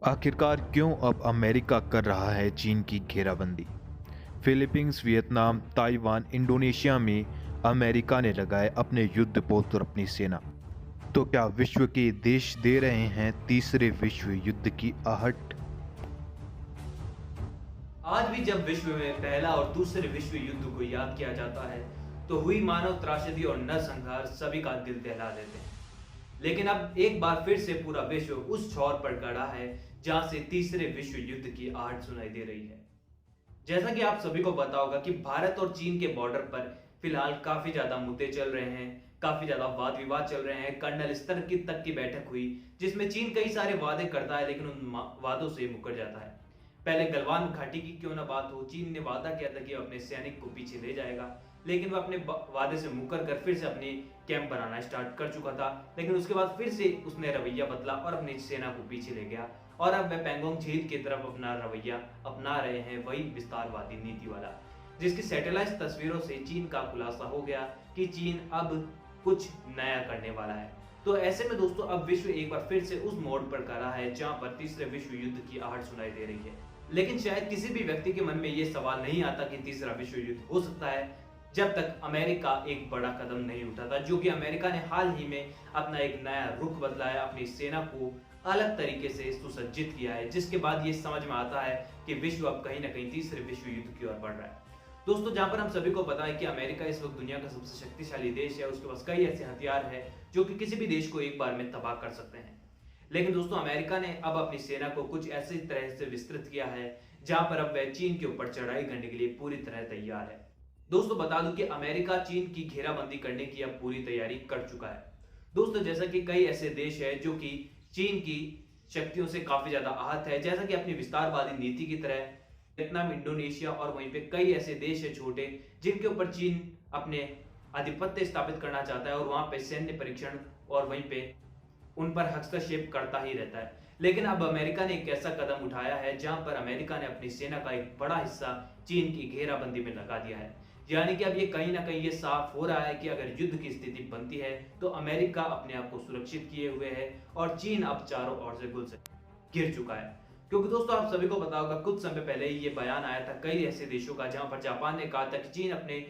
आखिरकार क्यों अब अमेरिका कर रहा है चीन की घेराबंदी? फिलीपींस, वियतनाम, ताइवान, इंडोनेशिया में अमेरिका ने लगाए अपने युद्धपोत और अपनी सेना। तो क्या विश्व के देश दे रहे हैं तीसरे विश्व युद्ध की आहट? आज भी जब विश्व में पहला और दूसरे विश्व युद्ध को याद किया जाता है तो हुई मानव त्रासदी और नरसंहार सभी का दिल दहला देते हैं। लेकिन अब एक बार फिर से पूरा विश्व उस छोर पर खड़ा है जहां से तीसरे विश्व युद्ध की आहट सुनाई दे रही है। जैसा कि आप सभी को पता होगा कि भारत और चीन के बॉर्डर पर फिलहाल काफी ज्यादा मुद्दे चल रहे हैं, काफी ज्यादा वाद विवाद चल रहे हैं। कर्नल स्तर की तक की बैठक हुई जिसमें चीन कई सारे वादे करता है लेकिन उन वादों से मुकर जाता है। पहले गलवान घाटी की क्यों ना बात हो, चीन ने वादा किया था कि अपने सैनिक को पीछे ले जाएगा, लेकिन वह अपने वादे से मुकर कर फिर से अपनी कैंप बनाना स्टार्ट कर चुका था। लेकिन उसके बाद फिर से उसने रवैया बदला और अपनी सेना को पीछे ले गया और अब वह पैंगोंग झील की तरफ अपना रवैया अपना रहे हैं, वही विस्तारवादी नीति वाला, जिसकी सैटेलाइट तस्वीरों से चीन का खुलासा हो गया कि चीन अब कुछ नया करने वाला है। तो ऐसे में दोस्तों अब विश्व एक बार फिर से उस मोड़ पर खड़ा है जहां पर तीसरे विश्व युद्ध की आहट सुनाई दे रही है। लेकिन शायद किसी भी व्यक्ति के मन में यह सवाल नहीं आता कि तीसरा विश्व युद्ध हो सकता है जब तक अमेरिका एक बड़ा कदम नहीं उठाता, जो कि अमेरिका ने हाल ही में अपना एक नया रुख बदला है, अपनी सेना को अलग तरीके से सुसज्जित किया है, जिसके बाद ये समझ में आता है कि विश्व अब कहीं ना कहीं तीसरे विश्व युद्ध की ओर बढ़ रहा है। दोस्तों, जहां पर हम सभी को पता है कि अमेरिका इस वक्त दुनिया का सबसे शक्तिशाली देश है, उसके पास कई ऐसे हथियार है जो कि किसी भी देश को एक बार में तबाह कर सकते हैं। लेकिन दोस्तों, अमेरिका ने अब अपनी सेना को कुछ ऐसी तरह से विस्तृत किया है जहां पर अब वह चीन के ऊपर चढ़ाई करने के लिए पूरी तरह तैयार है। दोस्तों, बता दूं कि अमेरिका चीन की घेराबंदी करने की अब पूरी तैयारी कर चुका है। दोस्तों, जैसा कि कई ऐसे देश है जो कि चीन की शक्तियों से काफी ज्यादा आहत है, जैसा कि अपनी विस्तारवादी नीति की तरह वियतनाम, इंडोनेशिया और वहीं पे कई ऐसे देश है छोटे जिनके ऊपर चीन अपने आधिपत्य स्थापित करना चाहता है और वहां पे सैन्य परीक्षण और वहीं पे उन पर हस्तक्षेप करता ही रहता है। लेकिन अब अमेरिका ने एक ऐसा कदम उठाया है जहां पर अमेरिका ने अपनी सेना का एक बड़ा हिस्सा चीन की घेराबंदी में लगा दिया है। यानी कि अब ये कहीं ना कहीं ये साफ हो रहा है कि अगर युद्ध की स्थिति बनती है तो अमेरिका अपने आप को सुरक्षित किए हुए है और चीन अब चारों ओर से घिर चुका है। क्योंकि दोस्तों, आप सभी को पता होगा कुछ समय पहले ही ये बयान आया था कई ऐसे देशों का, जहां पर जापान ने कहा था कि चीन अपने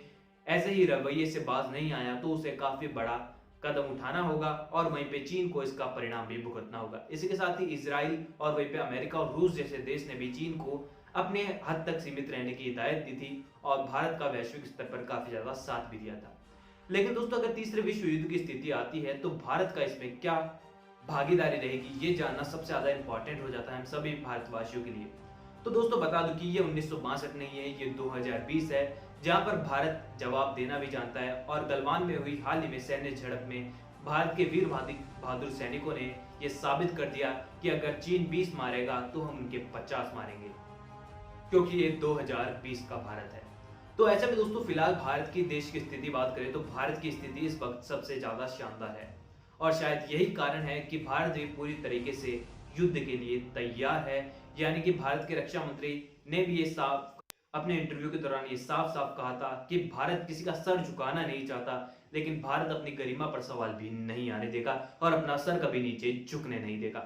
ऐसे ही रवैये से बाज नहीं आया तो उसे काफी बड़ा कदम उठाना होगा और वहीं पे चीन को इसका परिणाम भी भुगतना होगा। इसी के साथ ही इजराइल और वहीं पे अमेरिका और रूस जैसे देश ने भी चीन को अपने हद तक सीमित रहने की हिदायत दी थी और भारत का वैश्विक स्तर पर काफी ज्यादा साथ भी दिया था। लेकिन दोस्तों, अगर तीसरे विश्व युद्ध की स्थिति आती है तो भारत का इसमें क्या भागीदारी रहेगी, ये जानना सबसे ज्यादा इंपॉर्टेंट हो जाता है हम सभी भारतवासियों के लिए। तो दोस्तों, बता दूं कि ये 1962 नहीं है, ये 2020 है, जहां पर भारत जवाब देना भी जानता है और गलवान में हुई हाल ही में सैन्य झड़प में भारत के वीर बहादुर सैनिकों ने यह साबित कर दिया कि अगर चीन 20 मारेगा तो हम उनके 50 मारेंगे, क्योंकि ये 2020 का भारत है। तो ऐसे में दोस्तों, फिलहाल भारत की देश की स्थिति बात करें तो भारत की स्थिति इस वक्त सबसे ज्यादा शानदार है और शायद यही कारण है कि भारत भी पूरी तरीके से युद्ध के लिए तैयार है। यानी कि भारत के रक्षा मंत्री ने भी ये साफ अपने इंटरव्यू के दौरान ये साफ साफ कहा था कि भारत किसी का सर झुकाना नहीं चाहता, लेकिन भारत अपनी गरिमा पर सवाल भी नहीं आने देगा और अपना सर कभी नीचे झुकने नहीं देगा।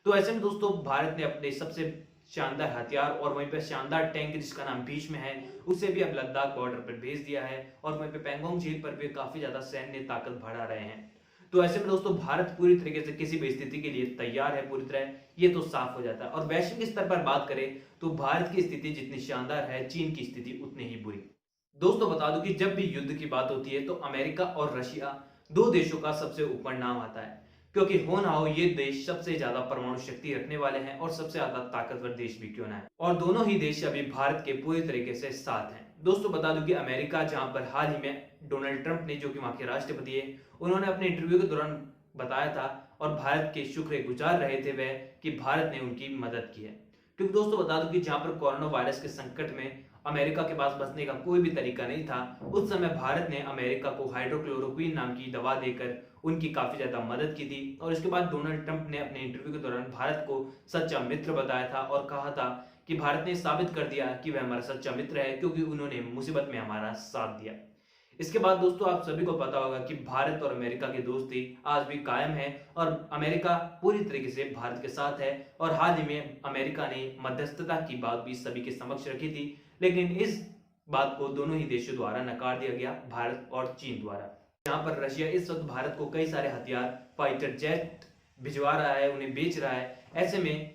तो ऐसे में दोस्तों, भारत ने अपने सबसे शानदार हथियार और वहीं पर शानदार टैंक जिसका नाम भीष्म है उसे भी अब लद्दाख बॉर्डर पर भेज दिया है और वहीं पे पैंगोंग झील पर भी काफी ज्यादा सैन्य ताकत बढ़ा रहे हैं। तो ऐसे में दोस्तों, भारत पूरी तरीके से किसी भी स्थिति के लिए तैयार है पूरी तरह, ये तो साफ हो जाता है। और वैश्विक स्तर पर बात करें तो भारत की स्थिति जितनी शानदार है, चीन की स्थिति उतनी ही बुरी। दोस्तों, बता दूं कि जब भी युद्ध की बात होती है तो अमेरिका और रशिया दो देशों का सबसे ऊपर नाम आता है, क्योंकि हो ना हो ये देश सबसे ज्यादा परमाणु शक्ति रखने वाले हैं और सबसे ज्यादा ताकतवर देश भी क्यों ना है, और दोनों ही देश अभी भारत के पूरी तरीके से साथ हैं। दोस्तों, बता दूं कि अमेरिका, जहां पर हाल ही में डोनाल्ड ट्रंप ने, जो कि वहां के राष्ट्रपति है, उन्होंने अपने इंटरव्यू के दौरान बताया था और भारत के शुक्रगुजार रहे थे वह कि भारत ने उनकी मदद की है। क्योंकि दोस्तों, बता दूं कि जहां पर कोरोना वायरस के संकट में अमेरिका के पास बचने का कोई भी तरीका नहीं था, उस समय भारत ने अमेरिका को हाइड्रोक्लोरोक्विन नाम की दवा देकर उनकी काफी ज्यादा मदद की थी। और इसके बाद डोनाल्ड ट्रंप ने अपने इंटरव्यू के दौरान भारत को सच्चा मित्र बताया था और कहा था कि भारत ने साबित कर दिया कि वह हमारा सच्चा मित्र है, क्योंकि उन्होंने मुसीबत में हमारा साथ दिया। इसके बाद दोस्तों आप सभी को पता होगा कि भारत और अमेरिका की दोस्ती आज भी कायम है और अमेरिका पूरी तरीके से भारत के साथ है। और हाल ही में अमेरिका ने मध्यस्थता की बात भी सभी के समक्ष रखी थी, लेकिन इस बात को दोनों ही देशों द्वारा नकार दिया गया, भारत और चीन द्वारा। यहाँ पर रशिया इस वक्त भारत को कई सारे हथियार, फाइटर जेट भिजवा रहा है, उन्हें बेच रहा है। ऐसे में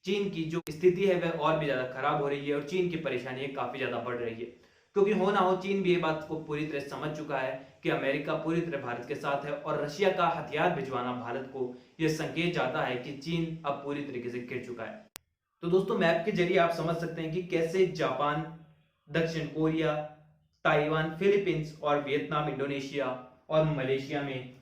चीन की जो स्थिति है वह और भी ज्यादा खराब हो रही है और चीन की परेशानी काफी ज्यादा बढ़ रही है। क्योंकि हो ना हो चीन भी ये बात को पूरी तरह समझ चुका है कि अमेरिका पूरी तरह भारत के साथ है और रशिया का हथियार भिजवाना भारत को यह संकेत जाता है कि चीन अब पूरी तरीके से गिर चुका है। तो दोस्तों मैप के जरिए आप समझ सकते हैं कि कैसे जापान, दक्षिण कोरिया, ताइवान, फिलीपींस और वियतनाम, इंडोनेशिया और मलेशिया में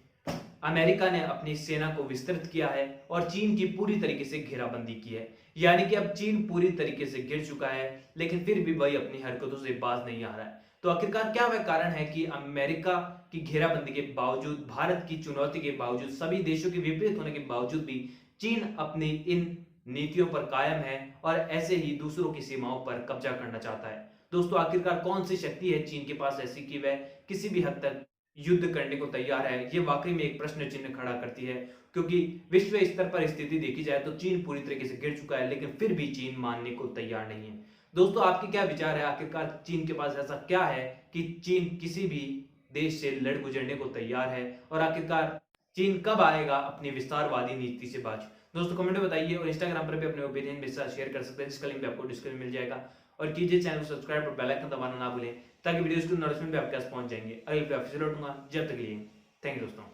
अमेरिका ने अपनी सेना को विस्तृत किया है और चीन की पूरी तरीके से घेराबंदी की है। यानी कि अब चीन पूरी तरीके से गिर चुका है, लेकिन फिर भी वही अपनी हरकतों से बाज नहीं आ रहा है। तो आखिरकार क्या वह कारण है कि अमेरिका की घेराबंदी के बावजूद, भारत की चुनौती के बावजूद, सभी देशों के विपरीत होने के बावजूद भी चीन अपनी इन नीतियों पर कायम है और ऐसे ही दूसरों की सीमाओं पर कब्जा करना चाहता है। दोस्तों आखिरकार कौन सी शक्ति है चीन के पास ऐसी कि वह किसी भी हद तक युद्ध करने को तैयार है? ये वाकई में एक प्रश्न चिन्ह खड़ा करती है, क्योंकि विश्व स्तर पर स्थिति देखी जाए तो चीन पूरी तरीके से गिर चुका है, लेकिन फिर भी चीन मानने को तैयार नहीं है। दोस्तों आपके क्या विचार है? आखिरकार चीन के पास ऐसा क्या है कि चीन किसी भी देश से लड़ गुजरने को तैयार है? और आखिरकार चीन कब आएगा अपनी विस्तारवादी नीति से बाज? दोस्तों कमेंट में बताइए और इंस्टाग्राम पर भी अपने ओपिनियन मेरे साथ शेयर कर सकते हैं, जिसका लिंक भी आपको डिस्क्रिप्शन में मिल जाएगा। और कीजिए चैनल को सब्सक्राइब और बेल आइकन दबाना ना भूलें, ताकि वीडियोस की नोटिफिकेशन भी आपके पास पहुंच जाएंगे। अगली वीडियो आपसे लौटूंगा, जब तक के लिए थैंक यू दोस्तों।